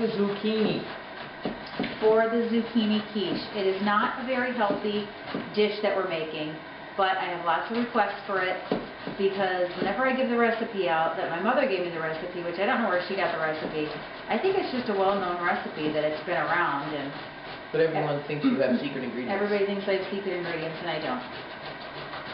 the zucchini. For the zucchini quiche. It is not a very healthy dish that we're making, but I have lots of requests for it because whenever I give the recipe out, that my mother gave me the recipe, which I don't know where she got the recipe. I think it's just a well-known recipe that it's been around, and But everyone thinks you have secret ingredients. everybody thinks I have secret ingredients, and I don't.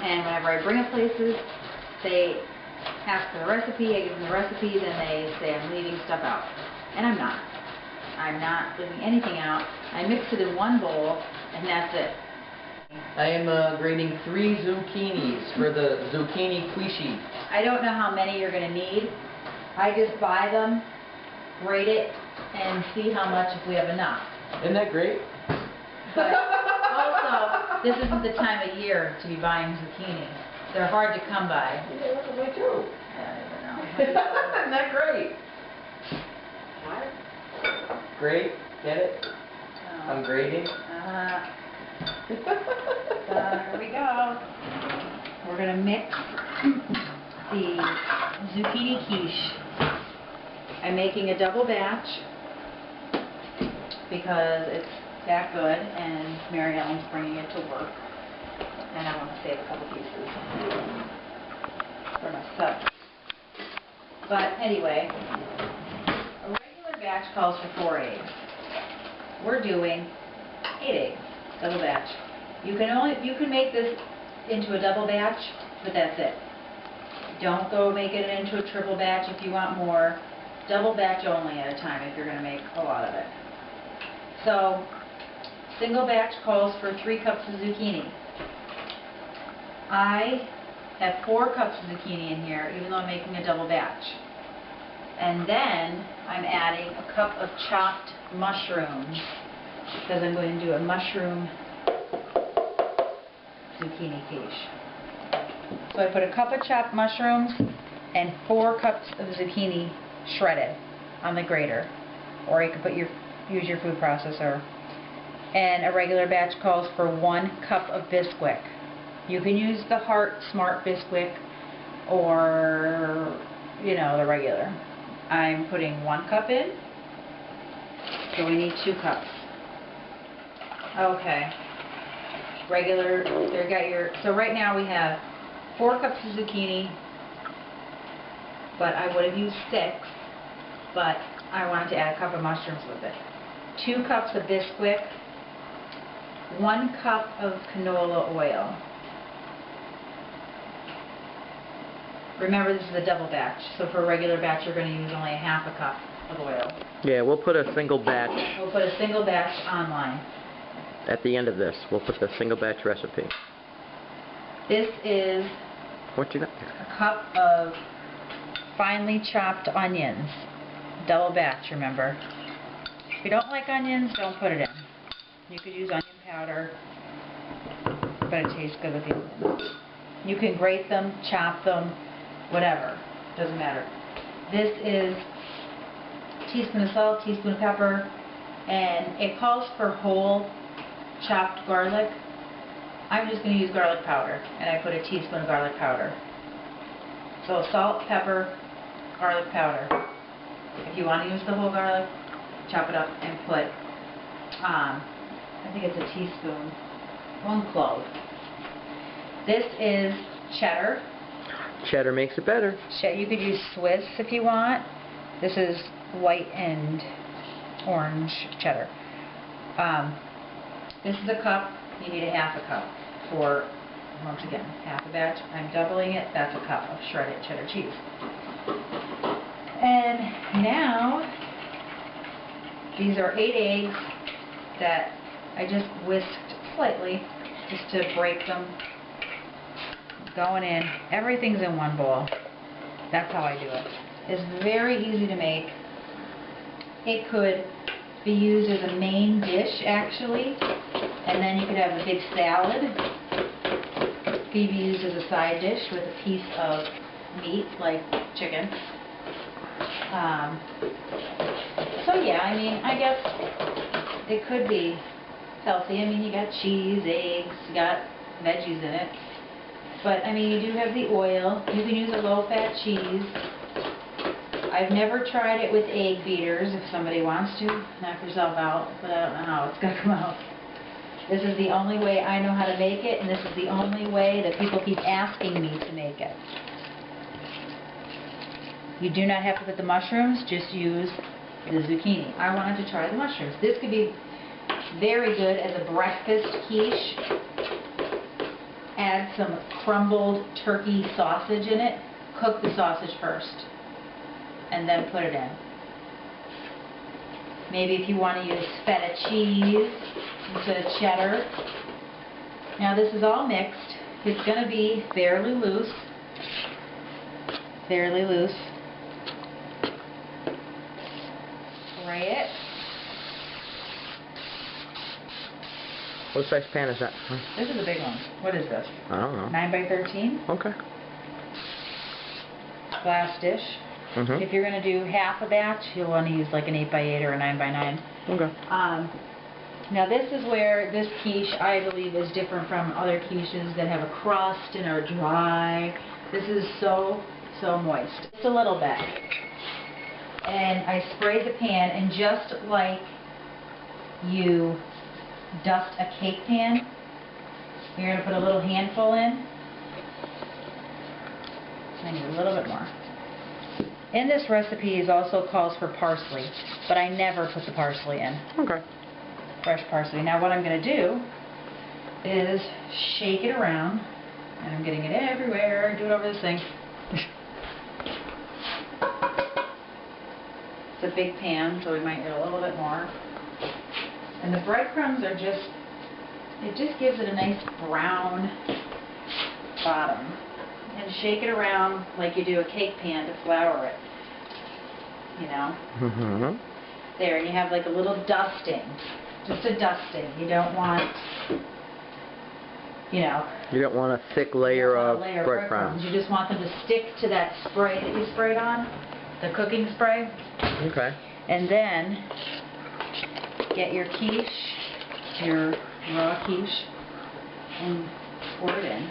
And whenever I bring it places, they ask for the recipe, I give them the recipe, then they say I'm leaving stuff out. And I'm not. I'm not leaving anything out. I mix it in one bowl, and that's it. I am grating 3 zucchinis for the Zucchini Quiche. I don't know how many you're going to need. I just buy them, grate it, and see how much if we have enough. Isn't that great? But also, this isn't the time of year to be buying zucchini. They're hard to come by. Yeah, that's way too. I don't know. Isn't that great? Great? Get it? No. I'm grating. Here we go. We're going to mix the zucchini quiche. I'm making a double batch because it's that good, and Maryellen's bringing it to work, and I want to save a couple pieces for myself. But anyway, a regular batch calls for 4 eggs. We're doing 8 eggs, double batch. You can make this into a double batch, but that's it. Don't go make it into a triple batch if you want more. Double batch only at a time if you're going to make a lot of it. So, single batch calls for 3 cups of zucchini. I have 4 cups of zucchini in here, even though I'm making a double batch. And then I'm adding a cup of chopped mushrooms because I'm going to do a mushroom zucchini quiche. So I put a cup of chopped mushrooms and 4 cups of zucchini shredded on the grater, or you can use your food processor. And a regular batch calls for 1 cup of Bisquick. You can use the Heart Smart Bisquick or, you know, the regular. I'm putting 1 cup in, so we need 2 cups. Okay. Regular, there you got your, so right now we have 4 cups of zucchini, but I would have used 6, but I wanted to add a cup of mushrooms with it. 2 cups of Bisquick, 1 cup of canola oil. Remember, this is a double batch, so for a regular batch you're going to use only a half a cup of oil. Yeah, we'll put a single batch. We'll put a single batch online. At the end of this, we'll put the single batch recipe. This is What you got there? a cup of finely chopped onions. Double batch, remember. If you don't like onions, don't put it in. You could use onion powder, but it tastes good with the onions. You can grate them, chop them, whatever. Doesn't matter. This is a teaspoon of salt, teaspoon of pepper, and it calls for whole chopped garlic. I'm just going to use garlic powder, and I put a teaspoon of garlic powder. So salt, pepper, garlic powder. If you want to use the whole garlic, chop it up and put, I think it's a teaspoon, 1 clove. This is cheddar. Cheddar makes it better. You could use Swiss if you want. This is white and orange cheddar. This is a cup. You need a half a cup for, once again, half a batch. I'm doubling it. That's a cup of shredded cheddar cheese. And now, these are 8 eggs that I just whisked slightly just to break them. Going in. Everything's in one bowl. That's how I do it. It's very easy to make. It could be used as a main dish, actually, and then you could have a big salad. It could be used as a side dish with a piece of meat, like chicken. So yeah, I mean, I guess it could be healthy. I mean, you got cheese, eggs, you got veggies in it. But, I mean, you do have the oil. You can use a low-fat cheese. I've never tried it with egg beaters. If somebody wants to, knock yourself out, but I don't know how it's going to come out. This is the only way I know how to make it, and this is the only way that people keep asking me to make it. You do not have to put the mushrooms, just use the zucchini. I wanted to try the mushrooms. This could be very good as a breakfast quiche. Add some crumbled turkey sausage in it. Cook the sausage first, and then put it in. Maybe if you want to use feta cheese instead of cheddar. Now this is all mixed. It's going to be fairly loose. Fairly loose. Spray it. What size pan is that? Huh? This is a big one. What is this? I don't know. 9 by 13? Okay. Glass dish. Mm-hmm. If you're going to do half a batch, you'll want to use like an 8 by 8 or a 9 by 9. Okay. Now this is where this quiche, I believe, is different from other quiches that have a crust and are dry. This is so moist. Just a little bit. And I sprayed the pan, and just like you dust a cake pan, you're going to put a little handful in. I need a little bit more. In this recipe is also calls for parsley, but I never put the parsley in. Okay. Fresh parsley. Now what I'm going to do is shake it around, and I'm getting it everywhere. Do it over this thing. It's a big pan, so we might get a little bit more. And the breadcrumbs are just, it just gives it a nice brown bottom. And shake it around like you do a cake pan to flour it. You know? Mm-hmm. There, and you have like a little dusting. Just a dusting. You don't want, you know. You don't want a thick layer of breadcrumbs. You just want them to stick to that spray that you sprayed on, the cooking spray. Okay. And then get your quiche, your raw quiche, and pour it in.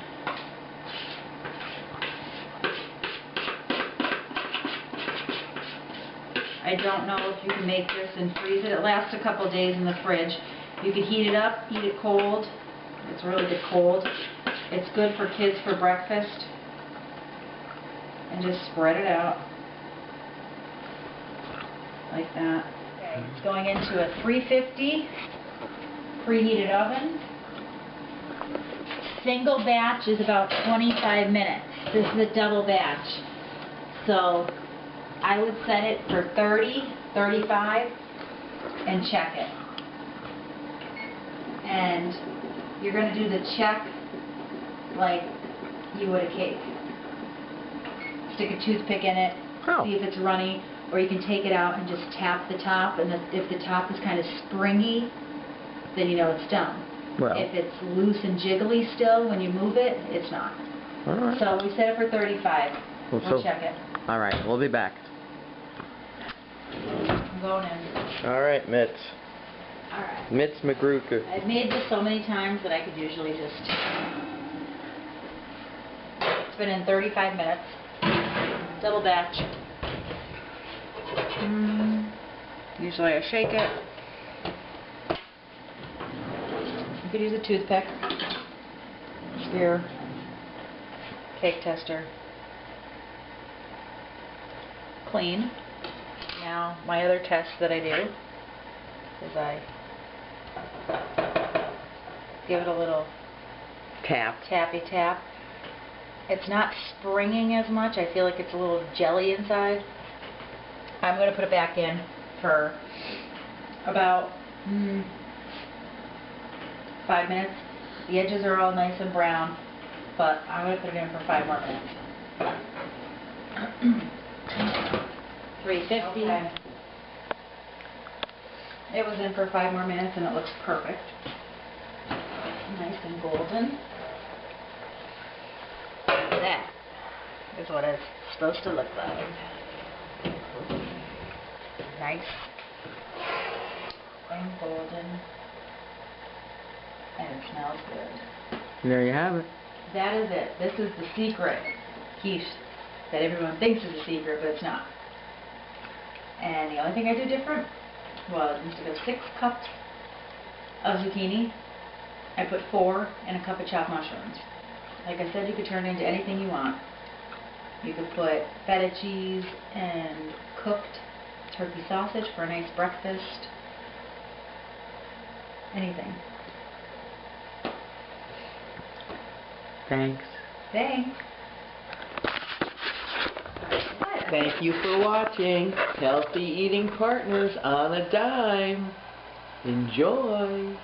I don't know if you can make this and freeze it. It lasts a couple days in the fridge. You could heat it up, eat it cold. It's really good cold. It's good for kids for breakfast. And just spread it out like that. Okay, it's going into a 350 preheated oven. Single batch is about 25 minutes. This is a double batch. So I would set it for 30, 35, and check it. And you're going to do the check like you would a cake. Stick a toothpick in it, see if it's runny, or you can take it out and just tap the top, and if the top is kind of springy, then you know it's done. Well. If it's loose and jiggly still when you move it, it's not. All right. So we set it for 35. We'll check it. All right, we'll be back. I'm going in. All right, Mitz. All right. Mitz McGruker. I've made this so many times that I could usually just... It's been in 35 minutes. Double batch. Usually I shake it. You could use a toothpick. Your cake tester. Clean. Now, my other test that I do is I give it a little tappy tap. It's not springing as much. I feel like it's a little jelly inside. I'm going to put it back in for about 5 minutes. The edges are all nice and brown, but I'm going to put it in for 5 more minutes. 350. Okay. It was in for 5 more minutes and it looks perfect. Nice and golden. That is what it's supposed to look like. Nice and golden. And it smells good. There you have it. That is it. This is the secret quiche that everyone thinks is a secret, but it's not. And the only thing I did different was instead of 6 cups of zucchini, I put 4 and a cup of chopped mushrooms. Like I said, you could turn it into anything you want. You could put feta cheese and cooked turkey sausage for a nice breakfast. Anything. Thanks. Thanks. Thank you for watching Healthy Eating Partners on a Dime. Enjoy.